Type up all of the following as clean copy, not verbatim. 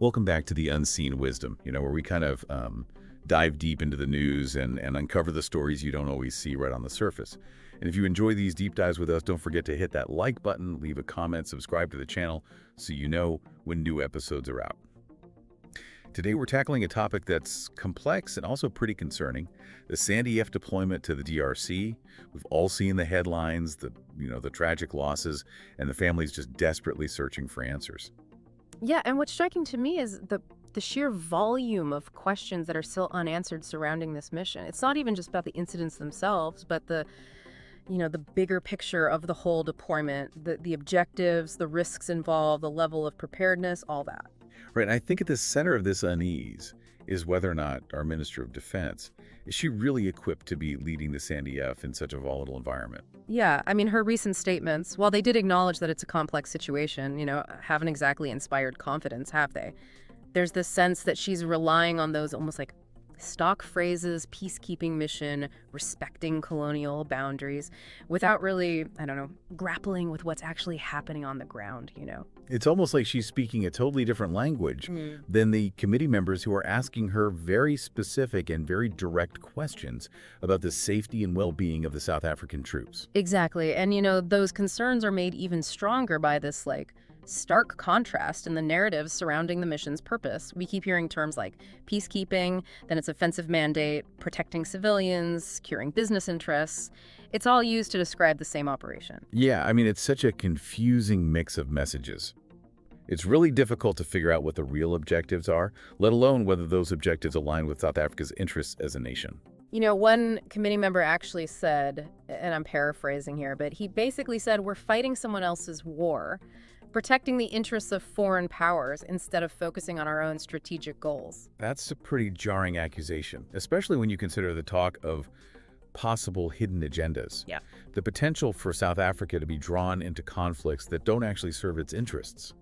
Welcome back to the Unseen Wisdom, where we kind of dive deep into the news and uncover the stories you don't always see right on the surface. And if you enjoy these deep dives with us, don't forget to hit that like button, leave a comment, subscribe to the channel so you know when new episodes are out. Today we're tackling a topic that's complex and also pretty concerning, the SANDF deployment to the DRC. We've all seen the headlines, the tragic losses, and the families just desperately searching for answers. Yeah, and what's striking to me is the sheer volume of questions that are still unanswered surrounding this mission. It's not even just about the incidents themselves, but the bigger picture of the whole deployment, the objectives, the risks involved, the level of preparedness, all that. Right, and I think at the center of this unease is whether or not our Minister of Defense, is she really equipped to be leading the SANDF in such a volatile environment? Yeah, I mean, her recent statements, while they did acknowledge that it's a complex situation, haven't exactly inspired confidence, have they? There's this sense that she's relying on those almost like stock phrases, peacekeeping mission, respecting colonial boundaries, without really, grappling with what's actually happening on the ground. It's almost like she's speaking a totally different language than the committee members who are asking her very specific and very direct questions about the safety and well-being of the South African troops. Exactly. And, those concerns are made even stronger by this, stark contrast in the narratives surrounding the mission's purpose. We keep hearing terms like peacekeeping, then its offensive mandate, protecting civilians, securing business interests. It's all used to describe the same operation. Yeah, I mean, it's such a confusing mix of messages. It's really difficult to figure out what the real objectives are, let alone whether those objectives align with South Africa's interests as a nation. One committee member actually said, and I'm paraphrasing here, but he basically said, we're fighting someone else's war, protecting the interests of foreign powers instead of focusing on our own strategic goals. That's a pretty jarring accusation, especially when you consider the talk of possible hidden agendas. Yeah. The potential for South Africa to be drawn into conflicts that don't actually serve its interests.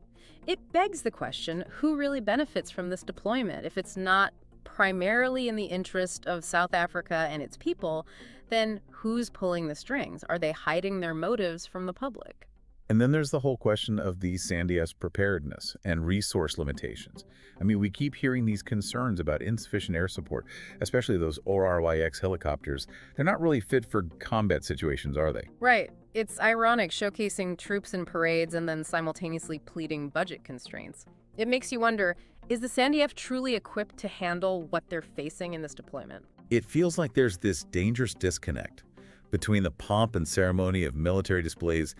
It begs the question, who really benefits from this deployment? If it's not primarily in the interest of South Africa and its people, then who's pulling the strings? Are they hiding their motives from the public? And then there's the whole question of the SANDF's preparedness and resource limitations. I mean, we keep hearing these concerns about insufficient air support, especially those ORYX helicopters. They're not really fit for combat situations, are they? Right. It's ironic showcasing troops in parades and then simultaneously pleading budget constraints. It makes you wonder, is the SANDF truly equipped to handle what they're facing in this deployment? It feels like there's this dangerous disconnect between the pomp and ceremony of military displays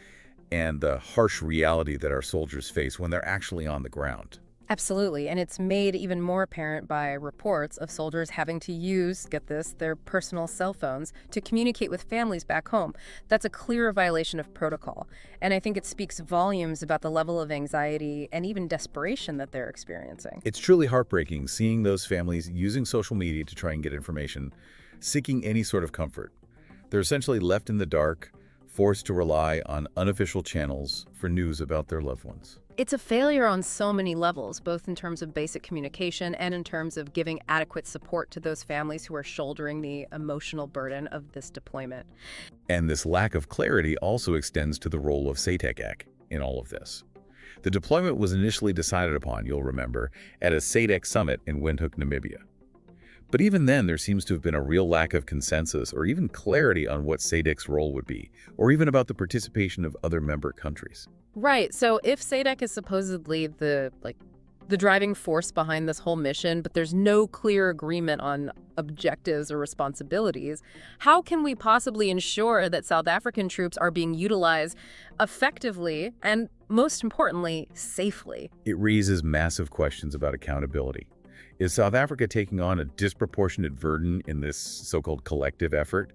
and the harsh reality that our soldiers face when they're actually on the ground. Absolutely, and it's made even more apparent by reports of soldiers having to use, get this, their personal cell phones to communicate with families back home. That's a clear violation of protocol, and I think it speaks volumes about the level of anxiety and even desperation that they're experiencing. It's truly heartbreaking seeing those families using social media to try and get information, seeking any sort of comfort. They're essentially left in the dark, forced to rely on unofficial channels for news about their loved ones. It's a failure on so many levels, both in terms of basic communication and in terms of giving adequate support to those families who are shouldering the emotional burden of this deployment. And this lack of clarity also extends to the role of SADC in all of this. The deployment was initially decided upon, you'll remember, at a SADC summit in Windhoek, Namibia. But even then, there seems to have been a real lack of consensus or even clarity on what SADC's role would be, or even about the participation of other member countries. Right. So if SADC is supposedly the driving force behind this whole mission, but there's no clear agreement on objectives or responsibilities, how can we possibly ensure that South African troops are being utilized effectively and, most importantly, safely? It raises massive questions about accountability. Is South Africa taking on a disproportionate burden in this so-called collective effort?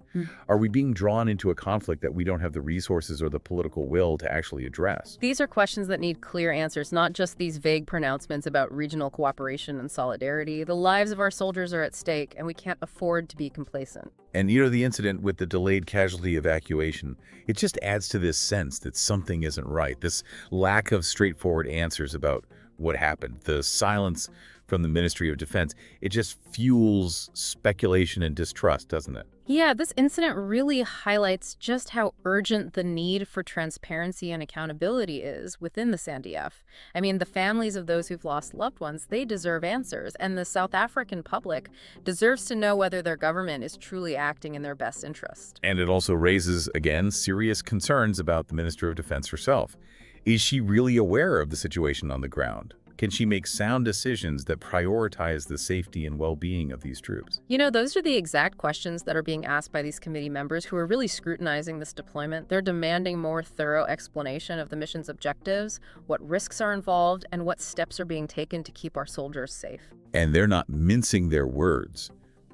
Are we being drawn into a conflict that we don't have the resources or the political will to actually address? These are questions that need clear answers, not just these vague pronouncements about regional cooperation and solidarity. The lives of our soldiers are at stake, and we can't afford to be complacent. And the incident with the delayed casualty evacuation, it just adds to this sense that something isn't right, this lack of straightforward answers about what happened. The silence from the Ministry of Defense, it just fuels speculation and distrust, doesn't it? Yeah, this incident really highlights just how urgent the need for transparency and accountability is within the SANDF. I mean, the families of those who've lost loved ones, they deserve answers, and the South African public deserves to know whether their government is truly acting in their best interest. And it also raises, again, serious concerns about the Minister of Defense herself. Is she really aware of the situation on the ground? Can she make sound decisions that prioritize the safety and well-being of these troops? You know, those are the exact questions that are being asked by these committee members who are really scrutinizing this deployment. They're demanding more thorough explanation of the mission's objectives, what risks are involved, and what steps are being taken to keep our soldiers safe. And they're not mincing their words.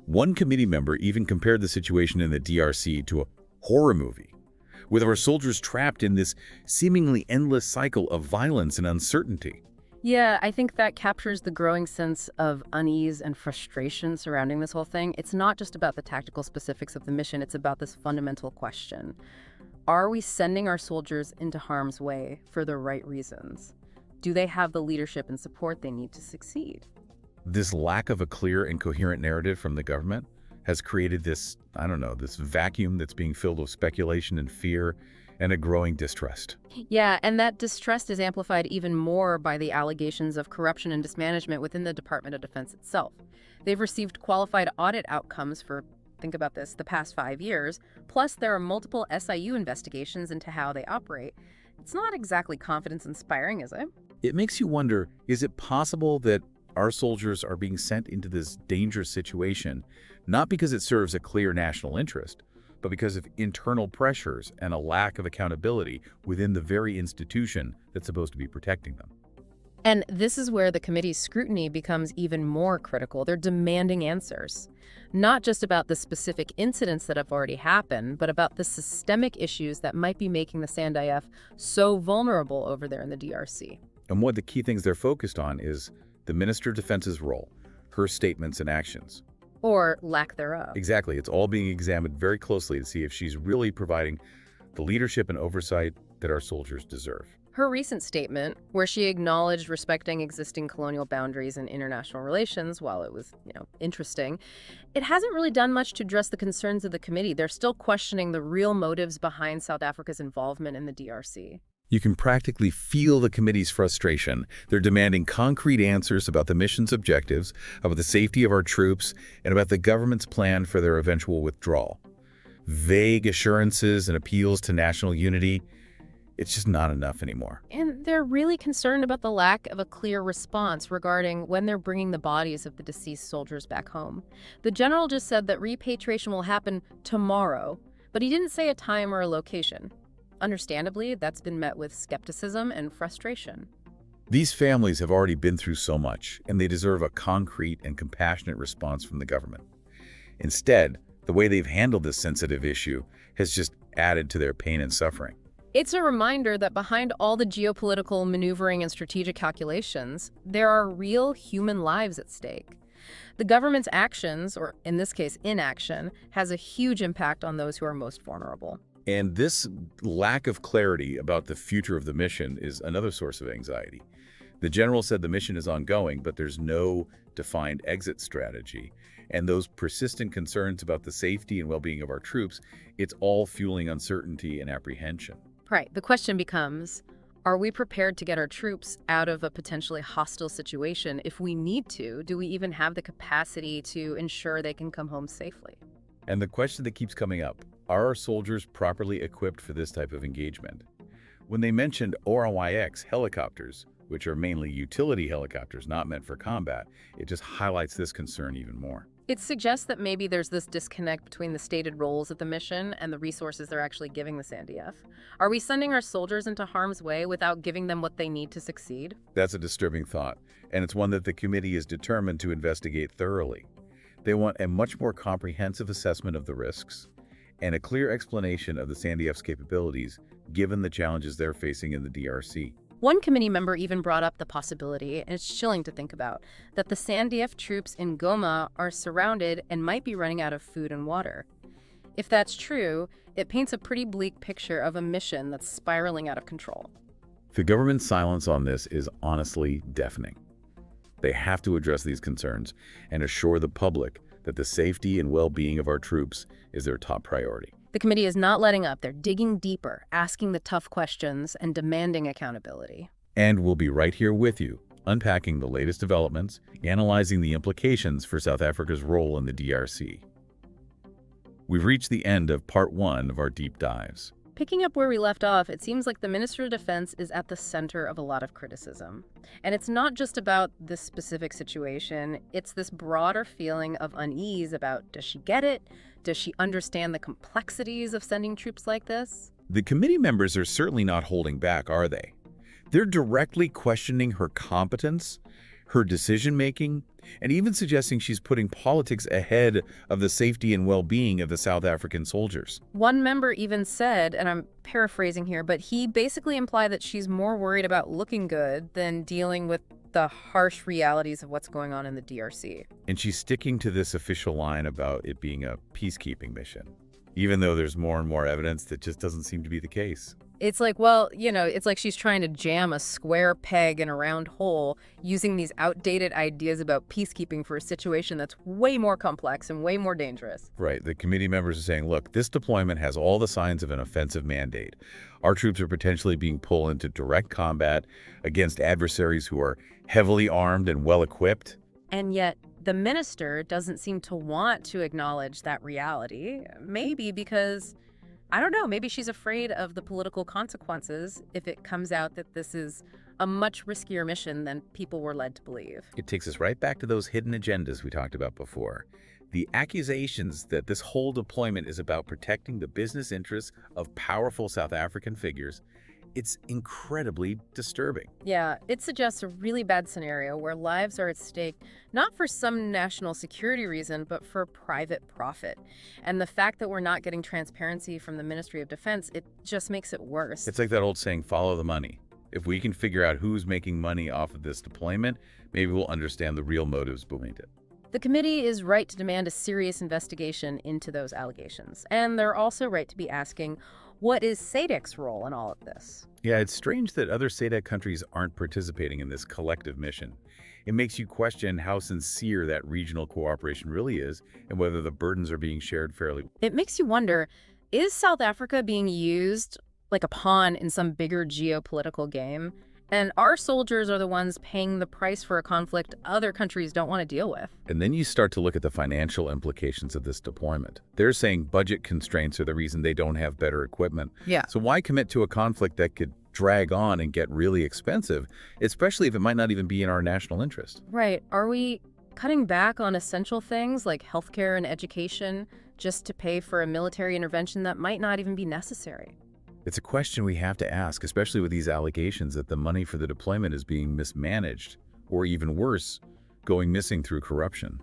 One committee member even compared the situation in the DRC to a horror movie, with our soldiers trapped in this seemingly endless cycle of violence and uncertainty. Yeah, I think that captures the growing sense of unease and frustration surrounding this whole thing. It's not just about the tactical specifics of the mission, it's about this fundamental question. Are we sending our soldiers into harm's way for the right reasons? Do they have the leadership and support they need to succeed? This lack of a clear and coherent narrative from the government has created this, this vacuum that's being filled with speculation and fear and a growing distrust. Yeah, and that distrust is amplified even more by the allegations of corruption and mismanagement within the Department of Defense itself. They've received qualified audit outcomes for, think about this, the past 5 years, plus there are multiple SIU investigations into how they operate. It's not exactly confidence-inspiring, is it? It makes you wonder, is it possible that our soldiers are being sent into this dangerous situation, not because it serves a clear national interest, but because of internal pressures and a lack of accountability within the very institution that's supposed to be protecting them? And this is where the committee's scrutiny becomes even more critical. They're demanding answers, not just about the specific incidents that have already happened, but about the systemic issues that might be making the SANDF so vulnerable over there in the DRC. And one of the key things they're focused on is the Minister of Defense's role, her statements and actions. Or lack thereof. Exactly. It's all being examined very closely to see if she's really providing the leadership and oversight that our soldiers deserve. Her recent statement, where she acknowledged respecting existing colonial boundaries and international relations, while it was, interesting, it hasn't really done much to address the concerns of the committee. They're still questioning the real motives behind South Africa's involvement in the DRC. You can practically feel the committee's frustration. They're demanding concrete answers about the mission's objectives, about the safety of our troops, and about the government's plan for their eventual withdrawal. Vague assurances and appeals to national unity, it's just not enough anymore. And they're really concerned about the lack of a clear response regarding when they're bringing the bodies of the deceased soldiers back home. The general just said that repatriation will happen tomorrow, but he didn't say a time or a location. Understandably, that's been met with skepticism and frustration. These families have already been through so much, and they deserve a concrete and compassionate response from the government. Instead, the way they've handled this sensitive issue has just added to their pain and suffering. It's a reminder that behind all the geopolitical maneuvering and strategic calculations, there are real human lives at stake. The government's actions, or in this case inaction, has a huge impact on those who are most vulnerable. And this lack of clarity about the future of the mission is another source of anxiety. The general said the mission is ongoing, but there's no defined exit strategy. And those persistent concerns about the safety and well-being of our troops, it's all fueling uncertainty and apprehension. Right. The question becomes, are we prepared to get our troops out of a potentially hostile situation? If we need to, do we even have the capacity to ensure they can come home safely? And the question that keeps coming up, are our soldiers properly equipped for this type of engagement? When they mentioned ORYX helicopters, which are mainly utility helicopters not meant for combat, it just highlights this concern even more. It suggests that maybe there's this disconnect between the stated roles of the mission and the resources they're actually giving the SANDF. Are we sending our soldiers into harm's way without giving them what they need to succeed? That's a disturbing thought, and it's one that the committee is determined to investigate thoroughly. They want a much more comprehensive assessment of the risks and a clear explanation of the SANDF's capabilities, given the challenges they're facing in the DRC. One committee member even brought up the possibility, and it's chilling to think about, that the SANDF troops in Goma are surrounded and might be running out of food and water. If that's true, it paints a pretty bleak picture of a mission that's spiraling out of control. The government's silence on this is honestly deafening. They have to address these concerns and assure the public that the safety and well-being of our troops is their top priority. The committee is not letting up. They're digging deeper, asking the tough questions, and demanding accountability. And we'll be right here with you, unpacking the latest developments, analyzing the implications for South Africa's role in the DRC. We've reached the end of part 1 of our deep dives. Picking up where we left off, it seems like the Minister of Defense is at the center of a lot of criticism. And it's not just about this specific situation, it's this broader feeling of unease about, does she get it? Does she understand the complexities of sending troops like this? The committee members are certainly not holding back, are they? They're directly questioning her competence, her decision-making, and even suggesting she's putting politics ahead of the safety and well-being of the South African soldiers. One member even said, and I'm paraphrasing here, but he basically implied that she's more worried about looking good than dealing with the harsh realities of what's going on in the DRC. And she's sticking to this official line about it being a peacekeeping mission, even though there's more and more evidence that just doesn't seem to be the case. It's like, well, it's like she's trying to jam a square peg in a round hole using these outdated ideas about peacekeeping for a situation that's way more complex and way more dangerous. Right. The committee members are saying, look, this deployment has all the signs of an offensive mandate. Our troops are potentially being pulled into direct combat against adversaries who are heavily armed and well-equipped. And yet, the minister doesn't seem to want to acknowledge that reality, maybe because, I don't know, maybe she's afraid of the political consequences if it comes out that this is a much riskier mission than people were led to believe. It takes us right back to those hidden agendas we talked about before. The accusations that this whole deployment is about protecting the business interests of powerful South African figures, it's incredibly disturbing. Yeah, it suggests a really bad scenario where lives are at stake, not for some national security reason, but for private profit. And the fact that we're not getting transparency from the Ministry of Defense, it just makes it worse. It's like that old saying, follow the money. If we can figure out who's making money off of this deployment, maybe we'll understand the real motives behind it. The committee is right to demand a serious investigation into those allegations. And they're also right to be asking, what is SADC's role in all of this? Yeah, it's strange that other SADC countries aren't participating in this collective mission. It makes you question how sincere that regional cooperation really is and whether the burdens are being shared fairly. It makes you wonder, is South Africa being used like a pawn in some bigger geopolitical game? And our soldiers are the ones paying the price for a conflict other countries don't want to deal with. And then you start to look at the financial implications of this deployment. They're saying budget constraints are the reason they don't have better equipment. Yeah. So why commit to a conflict that could drag on and get really expensive, especially if it might not even be in our national interest? Right. Are we cutting back on essential things like healthcare and education just to pay for a military intervention that might not even be necessary? It's a question we have to ask, especially with these allegations that the money for the deployment is being mismanaged, or even worse, going missing through corruption.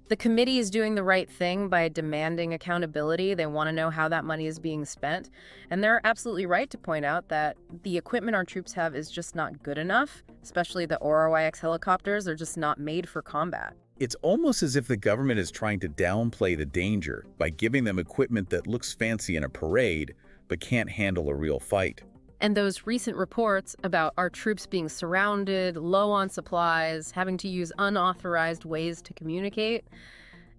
The committee is doing the right thing by demanding accountability. They want to know how that money is being spent. And they're absolutely right to point out that the equipment our troops have is just not good enough, especially the ORYX helicopters are just not made for combat. It's almost as if the government is trying to downplay the danger by giving them equipment that looks fancy in a parade, but can't handle a real fight. And those recent reports about our troops being surrounded, low on supplies, having to use unauthorized ways to communicate,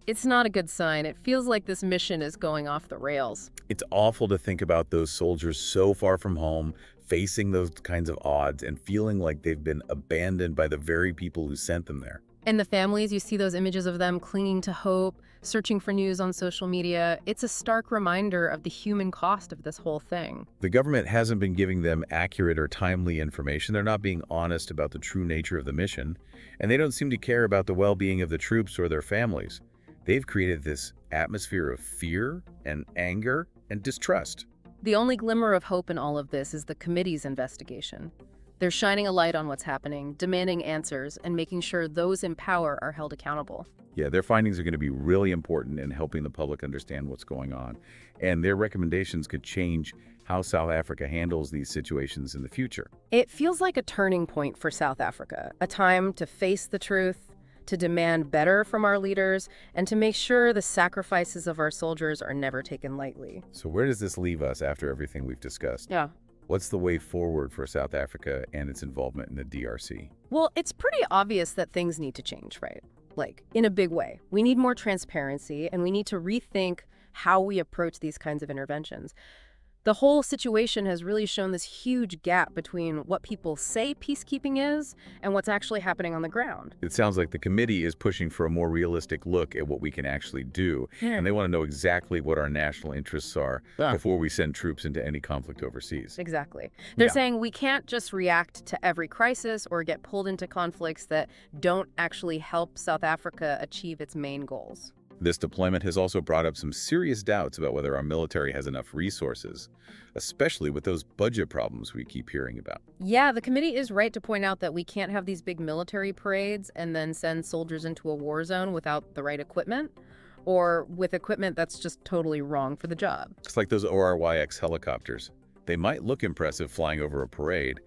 it's not a good sign. It feels like this mission is going off the rails. It's awful to think about those soldiers so far from home, facing those kinds of odds and feeling like they've been abandoned by the very people who sent them there. And the families, you see those images of them clinging to hope, searching for news on social media. It's a stark reminder of the human cost of this whole thing. The government hasn't been giving them accurate or timely information. They're not being honest about the true nature of the mission, and they don't seem to care about the well-being of the troops or their families. They've created this atmosphere of fear and anger and distrust. The only glimmer of hope in all of this is the committee's investigation. They're shining a light on what's happening, demanding answers, and making sure those in power are held accountable. Yeah, their findings are going to be really important in helping the public understand what's going on. And their recommendations could change how South Africa handles these situations in the future. It feels like a turning point for South Africa, a time to face the truth, to demand better from our leaders, and to make sure the sacrifices of our soldiers are never taken lightly. So where does this leave us after everything we've discussed? Yeah. What's the way forward for South Africa and its involvement in the DRC? Well, it's pretty obvious that things need to change, right? Like, in a big way. We need more transparency, and we need to rethink how we approach these kinds of interventions. The whole situation has really shown this huge gap between what people say peacekeeping is and what's actually happening on the ground. It sounds like the committee is pushing for a more realistic look at what we can actually do, and they want to know exactly what our national interests are before we send troops into any conflict overseas. Exactly. They're saying we can't just react to every crisis or get pulled into conflicts that don't actually help South Africa achieve its main goals. This deployment has also brought up some serious doubts about whether our military has enough resources, especially with those budget problems we keep hearing about. Yeah, the committee is right to point out that we can't have these big military parades and then send soldiers into a war zone without the right equipment, or with equipment that's just totally wrong for the job. It's like those ORYX helicopters. They might look impressive flying over a parade,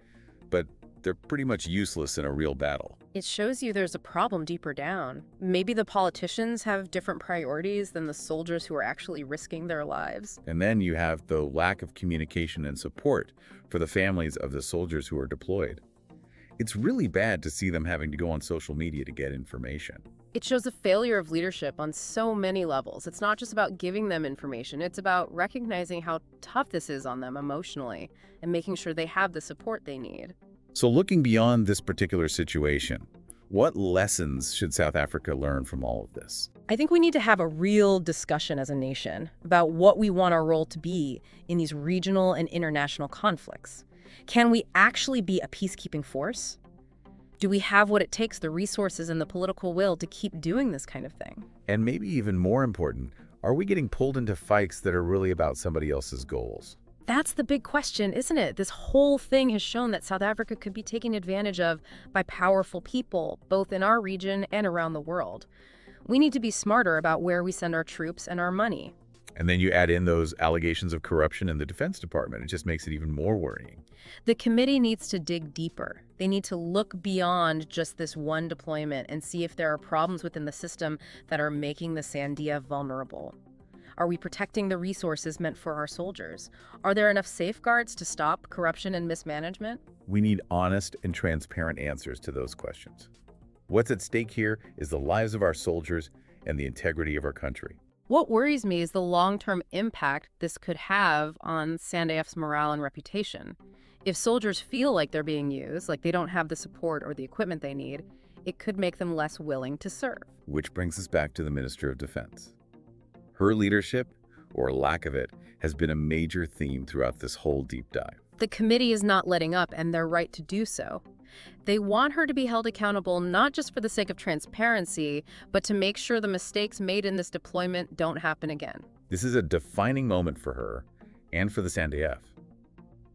but they're pretty much useless in a real battle. It shows you there's a problem deeper down. Maybe the politicians have different priorities than the soldiers who are actually risking their lives. And then you have the lack of communication and support for the families of the soldiers who are deployed. It's really bad to see them having to go on social media to get information. It shows a failure of leadership on so many levels. It's not just about giving them information. It's about recognizing how tough this is on them emotionally and making sure they have the support they need. So looking beyond this particular situation, what lessons should South Africa learn from all of this? I think we need to have a real discussion as a nation about what we want our role to be in these regional and international conflicts. Can we actually be a peacekeeping force? Do we have what it takes, the resources and the political will to keep doing this kind of thing? And maybe even more important, are we getting pulled into fights that are really about somebody else's goals? That's the big question, isn't it? This whole thing has shown that South Africa could be taken advantage of by powerful people, both in our region and around the world. We need to be smarter about where we send our troops and our money. And then you add in those allegations of corruption in the Defense Department. It just makes it even more worrying. The committee needs to dig deeper. They need to look beyond just this one deployment and see if there are problems within the system that are making the SANDF vulnerable. Are we protecting the resources meant for our soldiers? Are there enough safeguards to stop corruption and mismanagement? We need honest and transparent answers to those questions. What's at stake here is the lives of our soldiers and the integrity of our country. What worries me is the long-term impact this could have on SANDF's morale and reputation. If soldiers feel like they're being used, like they don't have the support or the equipment they need, it could make them less willing to serve. Which brings us back to the Minister of Defense. Her leadership, or lack of it, has been a major theme throughout this whole deep dive. The committee is not letting up, and they're right to do so. They want her to be held accountable not just for the sake of transparency, but to make sure the mistakes made in this deployment don't happen again. This is a defining moment for her and for the SANDF.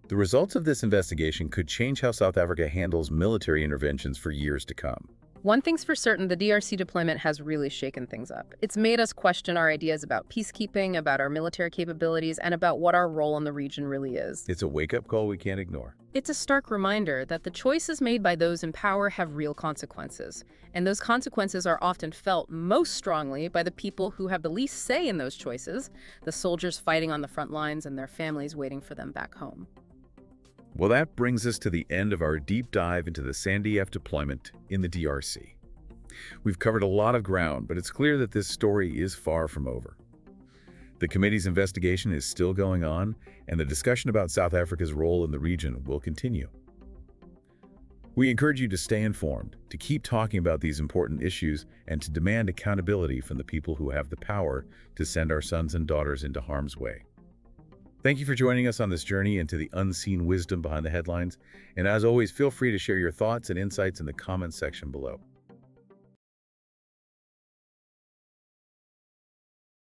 The results of this investigation could change how South Africa handles military interventions for years to come. One thing's for certain, the DRC deployment has really shaken things up. It's made us question our ideas about peacekeeping, about our military capabilities, and about what our role in the region really is. It's a wake-up call we can't ignore. It's a stark reminder that the choices made by those in power have real consequences. And those consequences are often felt most strongly by the people who have the least say in those choices, the soldiers fighting on the front lines and their families waiting for them back home. Well, that brings us to the end of our deep dive into the SANDF deployment in the DRC. We've covered a lot of ground, but it's clear that this story is far from over. The committee's investigation is still going on, and the discussion about South Africa's role in the region will continue. We encourage you to stay informed, to keep talking about these important issues, and to demand accountability from the people who have the power to send our sons and daughters into harm's way. Thank you for joining us on this journey into the unseen wisdom behind the headlines. And as always, feel free to share your thoughts and insights in the comments section below.